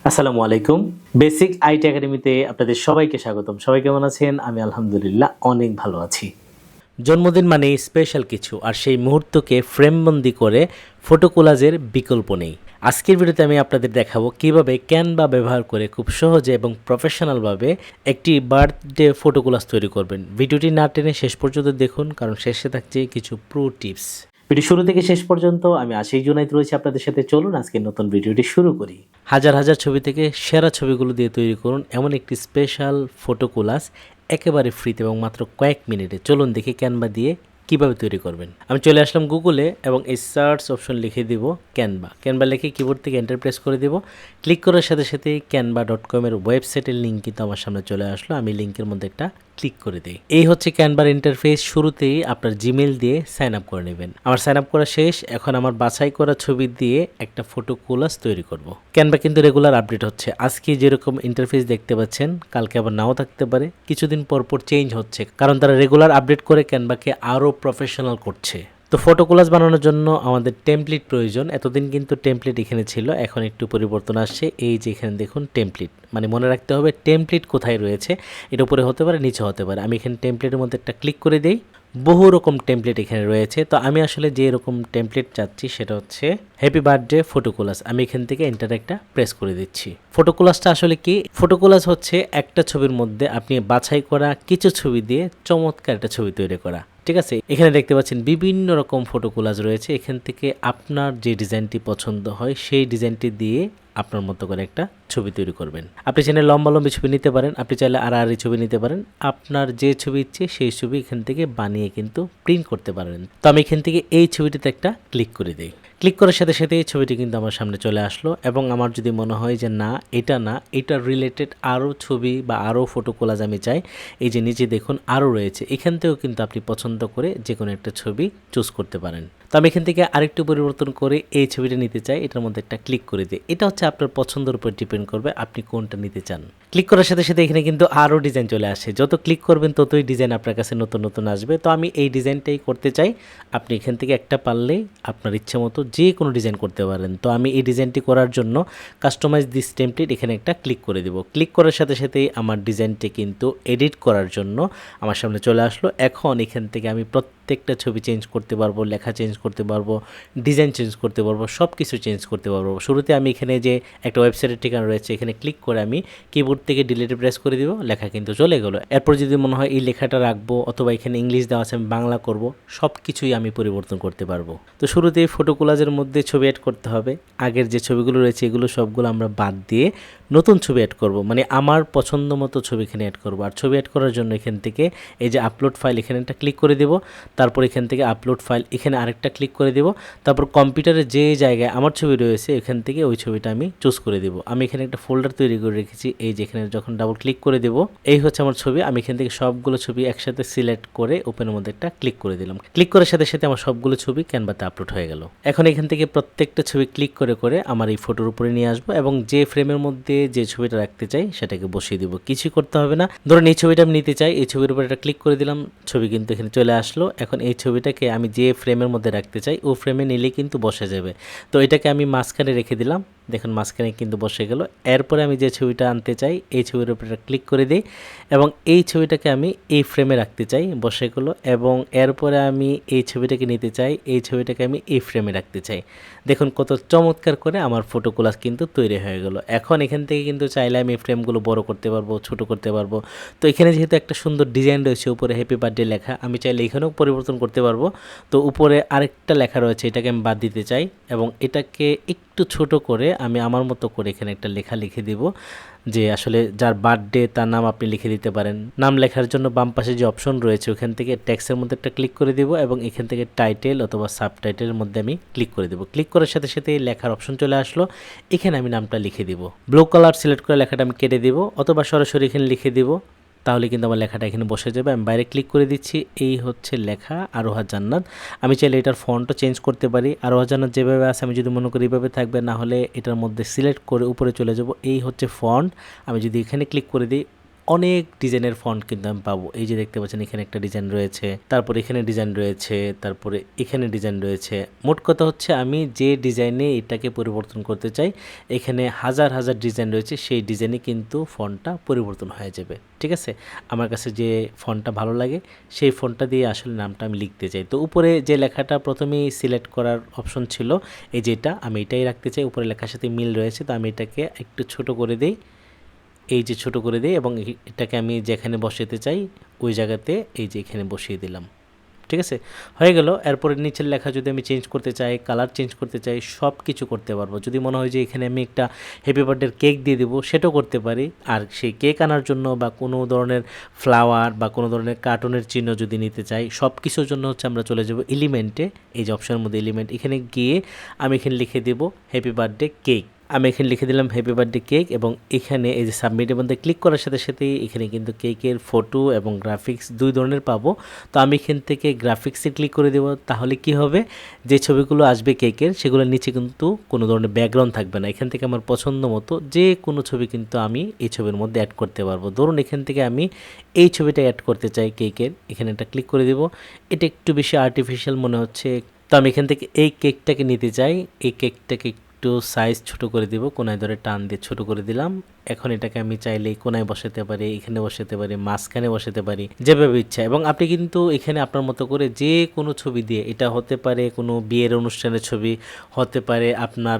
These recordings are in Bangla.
আসসালামু আলাইকুম। বেসিক আইটি একাডেমিতে আপনাদের সবাইকে স্বাগতম। সবাই কেমন আছেন? আমি আলহামদুলিল্লাহ অনেক ভালো আছি। জন্মদিন মানেই স্পেশাল কিছু, আর সেই মুহূর্তকে ফ্রেমবন্দি করে ফটো কোলাজের বিকল্প নেই। আজকের ভিডিওতে আমি আপনাদের দেখাবো কিভাবে ক্যানভা ব্যবহার করে খুব সহজে এবং প্রফেশনালভাবে একটি বার্থডে ফটো কোলাজ তৈরি করবেন। ভিডিওটি না টেনে শেষ পর্যন্ত দেখুন, কারণ শেষে থাকছে কিছু প্রো টিপস। ভিডিও শুরু থেকে শেষ পর্যন্ত আমি আশিক জুনাইদ রয়েছি আপনাদের সাথে। চলুন আজকে নতুন ভিডিওটি শুরু করি। হাজার হাজার ছবি থেকে সেরা ছবিগুলো দিয়ে তৈরি করুন এমন একটি স্পেশাল ফটো কোলাজ একেবারে ফ্রিতে এবং মাত্র কয়েক মিনিটে। চলুন দেখি ক্যানভা দিয়ে কিভাবে তৈরি করবেন। আমি চলে আসলাম গুগলে এবং এই সার্চ অপশন লিখে দিব ক্যানভা লিখে কিবোর্ড থেকে এন্টার প্রেস করে দিব। ক্লিক করার সাথে সাথে canva.com এর ওয়েবসাইটের লিঙ্ক কিন্তু আমার সামনে চলে আসলো। আমি লিঙ্কের মধ্যে একটা ক্লিক করে দিই। এই হচ্ছে ক্যানভার ইন্টারফেস। শুরুতেই আপনার জিমেইল দিয়ে সাইন আপ করে নেবেন। আমার সাইন আপ করা শেষ। এখন আমার বাছাই করা ছবি দিয়ে একটা ফটো কোলাজ তৈরি করব। ক্যানভা কিন্তু রেগুলার আপডেট হচ্ছে। আজকে যেরকম ইন্টারফেস দেখতে পাচ্ছেন, কালকে আবার নাও থাকতে পারে, কিছুদিন পর পর চেঞ্জ হচ্ছে, কারণ তারা রেগুলার আপডেট করে ক্যানভাকে আরও প্রফেশনাল করছে। তো ফটো কোলাজ বানানোর জন্য আমাদের টেমপ্লেট প্রয়োজন। এতদিন কিন্তু টেমপ্লেট এখানে ছিল, এখন একটু পরিবর্তন আসছে। এই যে এখানে দেখুন টেমপ্লেট, মানে মনে রাখতে হবে টেমপ্লেট কোথায় রয়েছে। এর উপরে হতে পারে, নিচে হতে পারে। আমি এখানে টেমপ্লেটের মধ্যে একটা ক্লিক করে দিই। বহু রকম টেমপ্লেট এখানে রয়েছে। তো আমি আসলে যে রকম টেমপ্লেট চাচ্ছি সেটা হচ্ছে হ্যাপি বার্থডে ফটো কোলাজ। আমি এখান থেকে এন্টার একটা প্রেস করে দিচ্ছি। ফটো কোলাজটা আসলে কি? ফটো কোলাজ হচ্ছে একটা ছবির মধ্যে আপনি বাছাই করা কিছু ছবি দিয়ে চমৎকার একটা ছবি তৈরি করা। ঠিক আছে, এখানে দেখতে পাচ্ছেন বিভিন্ন রকম ফটো কোলাজ রয়েছে। এখান থেকে আপনার যে ডিজাইনটি পছন্দ হয় সেই ডিজাইনটি দিয়ে আপনার মতো করে একটা ছবি তৈরি করবেন। আপনি চাইলে লম্বা ছবি নিতে পারেন, আপনি চাইলে আড়াআড়ি ছবি নিতে পারেন। আপনার যে ছবি ইচ্ছে সেই ছবি এখান থেকে বানিয়ে কিন্তু প্রিন্ট করতে পারেন। তো আমি এখান থেকে এই ছবিটিতে একটা ক্লিক করে দিই। ক্লিক করার সাথে সাথে এই ছবিটি কিন্তু আমার সামনে চলে আসলো, এবং আমার যদি মনে হয় যে না এটার রিলেটেড আরও ছবি বা আরও ফটো কোলাজ আমি চাই, এই যে নিচে দেখুন আরও রয়েছে। এখান থেকেও কিন্তু আপনি পছন্দ করে যে কোনো একটা ছবি চুজ করতে পারেন। তো আমি এখান থেকে আরেকটু পরিবর্তন করে এই ছবিটা নিতে চাই, এটার মধ্যে একটা ক্লিক করে দিই। এটা হচ্ছে আপনার পছন্দের উপর ডিপেন্ড করবে আপনি কোনটা নিতে চান। ক্লিক করার সাথে সাথে এখানে কিন্তু আরও ডিজাইন চলে আসে। যত ক্লিক করবেন ততই ডিজাইন আপনার কাছে নতুন নতুন আসবে। তো আমি এই ডিজাইনটাই করতে চাই। আপনি এখান থেকে একটা পারলেই আপনার ইচ্ছে মতো যে কোনো ডিজাইন করতে পারেন। তো আমি এই ডিজাইনটি করার জন্য কাস্টমাইজ দিস টেমপ্লেট এখানে একটা ক্লিক করে দেব। ক্লিক করার সাথে সাথেই আমার ডিজাইনটি কিন্তু এডিট করার জন্য আমার সামনে চলে আসলো। এখন এখান থেকে আমি প্রত্যেকটা ছবি চেঞ্জ করতে পারবো, লেখা চেঞ্জ করতে পারবো, ডিজাইন চেঞ্জ করতে পারবো, সব কিছু চেঞ্জ করতে পারবো। শুরুতে আমি এখানে যে একটা ওয়েবসাইটের ঠিকানা রয়েছে এখানে ক্লিক করে আমি কিবোর্ড থেকে ডিলিটে প্রেস করে দিব, লেখা কিন্তু চলে গেলো। এরপর যদি মনে হয় এই লেখাটা রাখবো অথবা এখানে ইংলিশ দেওয়া আছে আমি বাংলা করব, সব কিছুই আমি পরিবর্তন করতে পারবো। তো শুরুতেই ফটো কোলাজের মধ্যে ছবি অ্যাড করতে হবে। আগের যে ছবিগুলো রয়েছে এগুলো সবগুলো আমরা বাদ দিয়ে নতুন ছবি অ্যাড করব, মানে আমার পছন্দ মতো ছবি এখানে অ্যাড করব। আর ছবি অ্যাড করার জন্য এখান থেকে এই যে আপলোড ফাইল এখানে একটা ক্লিক করে দেব। তারপর এখান থেকে আপলোড ফাইল এখানে আরেকটা ক্লিক করে দেব। তারপর কম্পিউটারে যে জায়গায় আমার ছবি রয়েছে এখান থেকে ওই ছবিটা আমি চুজ করে দেব। আমি এখানে একটা ফোল্ডার তৈরি করে রেখেছি। এই যে এখানে যখন ডাবল ক্লিক করে দেব, এই হচ্ছে আমার ছবি। আমি এখান থেকে সবগুলো ছবি একসাথে সিলেক্ট করে ওপেনের মধ্যে একটা ক্লিক করে দিলাম। ক্লিক করার সাথে সাথে আমার সবগুলো ছবি ক্যানভাতে আপলোড হয়ে গেল। এখন এখান থেকে প্রত্যেকটা ছবি ক্লিক করে করে আমার এই ফটোর উপরে নিয়ে আসবো এবং যে ফ্রেমের মধ্যে যে ছবিটা রাখতে চাই সেটাকে বসিয়ে দিব। কিছুই করতে হবে না। ধরুন এই ছবিটা আমি নিতে চাই, এই ছবির উপর একটা ক্লিক করে দিলাম, ছবি কিন্তু এখানে চলে আসলো। এখন এই ছবিটাকে আমি যে ফ্রেমের মধ্যে রাখতে চাই ও ফ্রেমে নিলে কিন্তু বসে যাবে। তো এটাকে আমি মাঝখানে রেখে দিলাম, দেখুন মাঝখানে কিন্তু বসে গেল। এরপরে আমি যে ছবিটা আনতে চাই এই ছবির উপরে ক্লিক করে দিই এবং এই ছবিটাকে আমি এই ফ্রেমে রাখতে চাই, বসে গেলো। এবং এরপরে আমি এই ছবিটাকে নিতে চাই, এই ছবিটাকে আমি এই ফ্রেমে রাখতে চাই। দেখুন কত চমৎকার করে আমার ফটো কোলাজ কিন্তু তৈরি হয়ে গেল। এখন এখান থেকে কিন্তু চাইলে আমি ফ্রেমগুলো বড় করতে পারবো, ছোট করতে পারবো। তো এখানে যেহেতু একটা সুন্দর ডিজাইন রয়েছে উপরে হ্যাপি বার্থডে লেখা, আমি চাইলে এখানেও পরিবর্তন করতে পারবো। তো উপরে আরেকটা লেখা রয়েছে, এটাকে আমি বাদ দিতে চাই এবং এটাকে একটু ছোট করে আমি আমার মতো করে এখানে একটা লেখা লিখে দিব, যে আসলে যার বার্থডে তার নাম আপনি লিখে দিতে পারেন। নাম লেখার জন্য বাম পাশে যে অপশন রয়েছে ওখান থেকে টেক্সটের মধ্যে একটা ক্লিক করে দিব এবং এখান থেকে টাইটেল অথবা সাবটাইটেলের মধ্যে আমি ক্লিক করে দেবো। ক্লিক করার সাথে সাথে লেখার অপশন চলে আসলো। এখানে আমি নামটা লিখে দিব। ব্লু কালার সিলেক্ট করে লেখাটা আমি কেটে দিব অথবা সরাসরি এখানে লিখে দিব, তাহলে কিন্তু আমার লেখাটা এখানে বসে যাবে। আমি বাইরে ক্লিক করে দিচ্ছি। এই হচ্ছে লেখা আরোহা জান্নাত। আমি চাইলে এটার ফন্টও চেঞ্জ করতে পারি। আরোহা জান্নাত যেভাবে আছে আমি যদি মনে করি এইভাবে থাকবে, না হলে এটার মধ্যে সিলেক্ট করে উপরে চলে যাব। এই হচ্ছে ফন্ট। আমি যদি এখানে ক্লিক করে দিই অনেক ডিজাইনের ফন্ট কিন্তু আমি পাবো। এই যে দেখতে পাচ্ছেন এখানে একটা ডিজাইন রয়েছে, তারপর এখানে ডিজাইন রয়েছে, তারপরে এখানে ডিজাইন রয়েছে। মোট কথা হচ্ছে আমি যে ডিজাইনে এটাকে পরিবর্তন করতে চাই, এখানে হাজার হাজার ডিজাইন রয়েছে, সেই ডিজাইনে কিন্তু ফন্টটা পরিবর্তন হয়ে যাবে। ঠিক আছে, আমার কাছে যে ফন্টটা ভালো লাগে সেই ফন্টটা দিয়ে আসলে নামটা আমি লিখতে চাই। তো উপরে যে লেখাটা প্রথমেই সিলেক্ট করার অপশন ছিল, এই যেটা আমি এটাই রাখতে চাই, উপরে লেখার সাথে মিল রয়েছে। তো আমি এটাকে একটু ছোট করে দিই, এই যে ছোট করে দিই, এবং এটাকে আমি যেখানে বসাতে চাই ওই জায়গাতে এই যে এখানে বসিয়ে দিলাম। ঠিক আছে, হয়ে গেল। এরপরে নিচের লেখা যদি আমি চেঞ্জ করতে চাই, কালার চেঞ্জ করতে চাই, সব কিছু করতে পারবো। যদি মনে হয় যে এখানে আমি একটা হ্যাপি বার্থডের কেক দিয়ে দেবো, সেটাও করতে পারি। আর সেই কেক আনার জন্য বা কোনো ধরনের ফ্লাওয়ার বা কোনো ধরনের কার্টুনের চিহ্ন যদি নিতে চাই, সব কিছুর জন্য হচ্ছে আমরা চলে যাব এলিমেন্টে। এই যে অপশনের মধ্যে এলিমেন্ট, এখানে গিয়ে আমি এখানে লিখে দেবো হ্যাপি বার্থডে কেক। আমি এখানে লিখে দিলাম হ্যাপি বার্থডে কেক, এবং এখানে এই যে সাবমিটের মধ্যে ক্লিক করার সাথে সাথেই এখানে কিন্তু কেকের ফটো এবং গ্রাফিক্স দুই ধরনের পাবো। তো আমি এখান থেকে গ্রাফিক্সে ক্লিক করে দেবো। তাহলে কি হবে, যে ছবিগুলো আসবে কেকের সেগুলোর নিচে কিন্তু কোনো ধরনের ব্যাকগ্রাউন্ড থাকবে না। এখান থেকে আমার পছন্দ মতো যে কোনো ছবি কিন্তু আমি এই ছবির মধ্যে অ্যাড করতে পারবো। ধরুন এখান থেকে আমি এই ছবিটা অ্যাড করতে চাই কেকের, এখানে একটা ক্লিক করে দেবো। এটা একটু বেশি আর্টিফিশিয়াল মনে হচ্ছে, তো আমি এখান থেকে এই কেকটাকে নিতে চাই। এই কেকটাকে একটু সাইজ ছোট করে দিব, কোনায় ধরে টান দিয়ে ছোট করে দিলাম। এখন এটাকে আমি চাইলে কোনায় বসাতে পারি, এখানে বসাতে পারি, মাঝখানে বসাতে পারি, যেভাবে ইচ্ছা। এবং আপনি কিন্তু এখানে আপনার মতো করে যে কোনো ছবি দিয়ে, এটা হতে পারে কোনো বিয়ের অনুষ্ঠানের ছবি, হতে পারে আপনার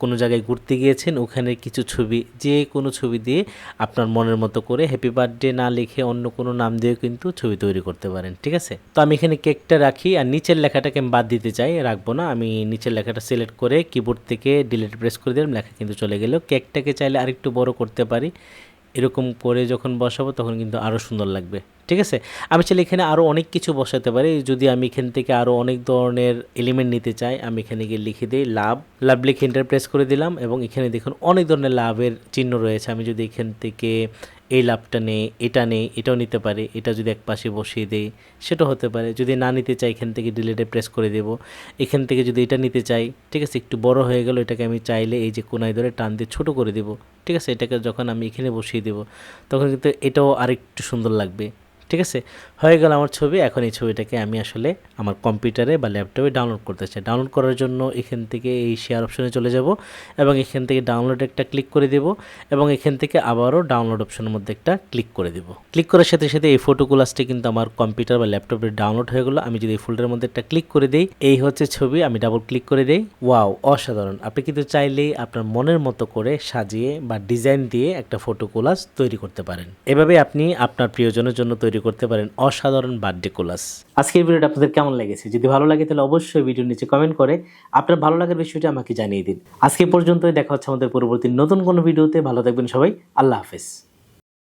কোনো জায়গায় ঘুরতে গিয়েছেন ওখানে কিছু ছবি, যে কোনো ছবি দিয়ে আপনার মনের মতো করে হ্যাপি বার্থডে না লিখে অন্য কোনো নাম দিয়েও কিন্তু ছবি তৈরি করতে পারেন। ঠিক আছে, তো আমি এখানে কেকটা রাখি, আর নিচের লেখাটাকে আমি বাদ দিতে চাই, রাখবো না। আমি নিচের লেখাটা সিলেক্ট করে কিবোর্ড থেকে ডিলিট প্রেস করে দিলাম, লেখা কিন্তু চলে গেল। কেকটাকে চাইলে আরেকটু বড় করতে পারি, এরকম করে যখন বসাবো তখন কিন্তু আরও সুন্দর লাগবে। ঠিক আছে, আমি চাইলে এখানে আরও অনেক কিছু বসাতে পারি। যদি আমি এখান থেকে আরও অনেক ধরনের এলিমেন্ট নিতে চাই, আমি এখানে গিয়ে লিখে দিই লাভ লিখে এন্টার প্রেস করে দিলাম, এবং এখানে দেখুন অনেক ধরনের লাভের চিহ্ন রয়েছে। আমি যদি এখান থেকে এই লাভটা নেই, এটা নেই, এটাও নিতে পারি। এটা যদি এক পাশে বসিয়ে দেই সেটাও হতে পারে। যদি না নিতে চাই এখান থেকে ডিলিটে প্রেস করে দেব। এখান থেকে যদি এটা নিতে চাই, ঠিক আছে, একটু বড় হয়ে গেল, এটাকে আমি চাইলে এই যে কোনায় ধরে টান দিয়ে ছোটো করে দেব। ঠিক আছে, এটাকে যখন আমি এখানে বসিয়ে দেব তখন কিন্তু এটাও আরেকটু সুন্দর লাগবে। ঠিক আছে, হয়ে গেল আমার ছবি। এখন এই ছবিটাকে আমি আসলে আমার কম্পিউটারে বা ল্যাপটপে ডাউনলোড করতে চাই। ডাউনলোড করার জন্য এখান থেকে এই শেয়ার অপশনে চলে যাব, এবং এখান থেকে ডাউনলোড একটা ক্লিক করে দেব, এবং এখান থেকে আবারও ডাউনলোড অপশনের মধ্যে একটা ক্লিক করে দেব। ক্লিক করার সাথে সাথে এই ফটো কোলাজটি কিন্তু আমার কম্পিউটার বা ল্যাপটপে ডাউনলোড হয়ে গেলো। আমি যদি এই ফোল্ডারের মধ্যে একটা ক্লিক করে দিই, এই হচ্ছে ছবি। আমি ডাবল ক্লিক করে দিই, ওয়াও, অসাধারণ। আপনি কিন্তু চাইলেই আপনার মনের মতো করে সাজিয়ে বা ডিজাইন দিয়ে একটা ফটো কোলাজ তৈরি করতে পারেন। এভাবে আপনি আপনার প্রিয়জনের জন্য তৈরি করতে পারেন অসাধারণ বার্থডে কোলাজ। আজকের ভিডিওটা আপনাদের কেমন লেগেছে? যদি ভালো লাগে তাহলে অবশ্যই ভিডিওর নিচে কমেন্ট করে আপনার ভালো লাগার বিষয়টা আমাকে জানিয়ে দিন। আজকে পর্যন্তই, দেখা হচ্ছে আমাদের পরবর্তী নতুন কোনো ভিডিওতে। ভালো থাকবেন সবাই, আল্লাহ হাফেজ।